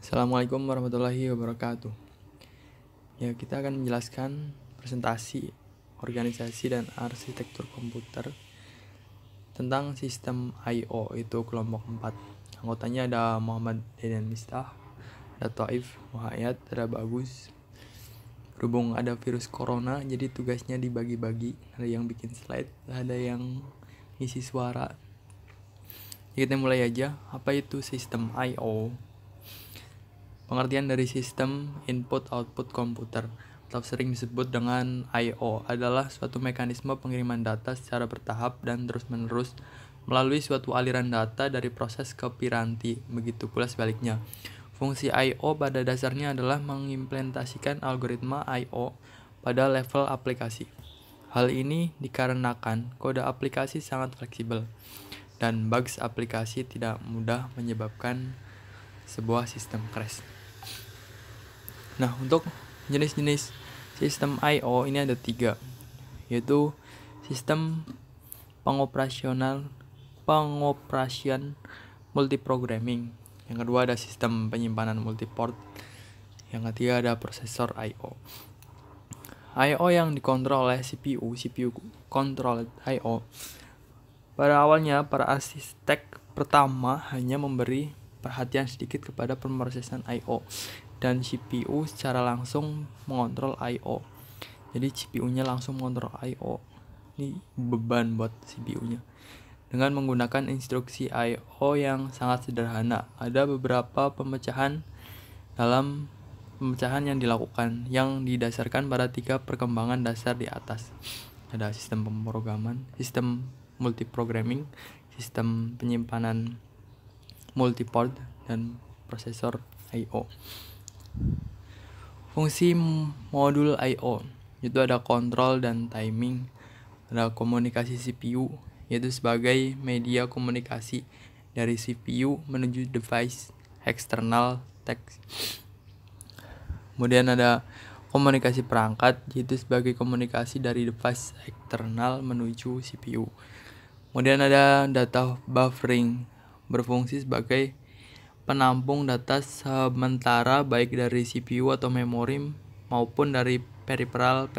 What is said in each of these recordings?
Assalamualaikum warahmatullahi wabarakatuh. Ya, kita akan menjelaskan presentasi organisasi dan arsitektur komputer tentang sistem I/O, itu kelompok 4. Anggotanya ada Muhammad Deden Miftah, ada Taif Muhayyad, ada Bagus. Berhubung ada virus corona, jadi tugasnya dibagi-bagi. Ada yang bikin slide, ada yang ngisi suara. Jadi kita mulai aja. Apa itu sistem I/O? Pengertian dari sistem input-output komputer atau sering disebut dengan I/O adalah suatu mekanisme pengiriman data secara bertahap dan terus-menerus melalui suatu aliran data dari proses ke piranti. Begitu pula sebaliknya. Fungsi I/O pada dasarnya adalah mengimplementasikan algoritma I/O pada level aplikasi. Hal ini dikarenakan kode aplikasi sangat fleksibel dan bugs aplikasi tidak mudah menyebabkan sebuah sistem crash. Nah, untuk jenis-jenis sistem I/O ini ada 3, yaitu sistem pengoperasian multiprogramming. Yang kedua ada sistem penyimpanan multiport. Yang ketiga ada prosesor I/O. I/O yang dikontrol oleh CPU controlled I/O. Pada awalnya, para arsitek pertama hanya memberi perhatian sedikit kepada pemrosesan I/O dan CPU secara langsung mengontrol I/O. Jadi CPU-nya langsung mengontrol I/O. Ini beban buat CPU-nya. Dengan menggunakan instruksi I/O yang sangat sederhana. Ada beberapa pemecahan yang dilakukan yang didasarkan pada 3 perkembangan dasar di atas. Ada sistem pemrograman, sistem multiprogramming, sistem penyimpanan multiport, dan prosesor I/O. Fungsi modul I/O itu ada kontrol dan timing, ada komunikasi CPU yaitu sebagai media komunikasi dari CPU menuju device eksternal teks. Kemudian ada komunikasi perangkat yaitu sebagai komunikasi dari device eksternal menuju CPU. Kemudian ada data buffering, berfungsi sebagai penampung data sementara baik dari CPU atau memori maupun dari peripheral.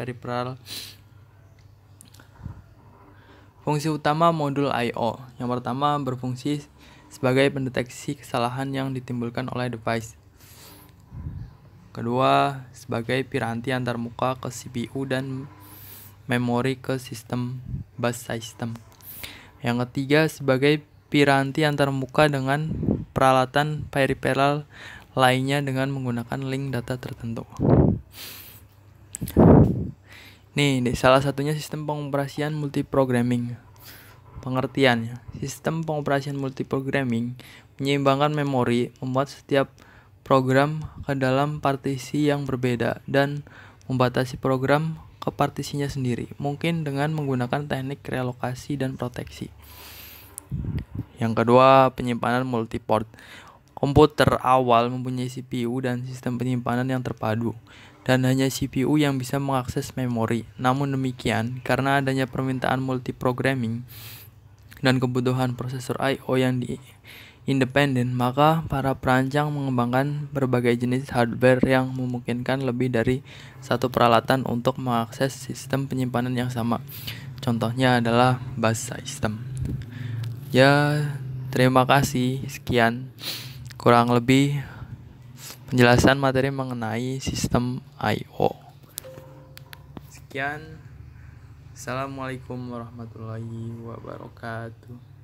Fungsi utama modul I/O. Yang pertama berfungsi sebagai pendeteksi kesalahan yang ditimbulkan oleh device. Kedua, sebagai piranti antarmuka ke CPU dan memori ke sistem bus system. Yang ketiga, sebagai piranti antarmuka dengan peralatan peripheral lainnya dengan menggunakan link data tertentu. Nih, salah satunya sistem pengoperasian multiprogramming. Pengertiannya, sistem pengoperasian multiprogramming menyeimbangkan memori, membuat setiap program ke dalam partisi yang berbeda dan membatasi program ke partisinya sendiri, mungkin dengan menggunakan teknik relokasi dan proteksi. Yang kedua, penyimpanan multiport. Komputer awal mempunyai CPU dan sistem penyimpanan yang terpadu, dan hanya CPU yang bisa mengakses memori. Namun demikian, karena adanya permintaan multiprogramming dan kebutuhan prosesor I/O yang independen, maka para perancang mengembangkan berbagai jenis hardware yang memungkinkan lebih dari satu peralatan untuk mengakses sistem penyimpanan yang sama. Contohnya adalah bus system. Ya, terima kasih. Sekian kurang lebih penjelasan materi mengenai sistem I/O. Sekian. Assalamualaikum warahmatullahi wabarakatuh.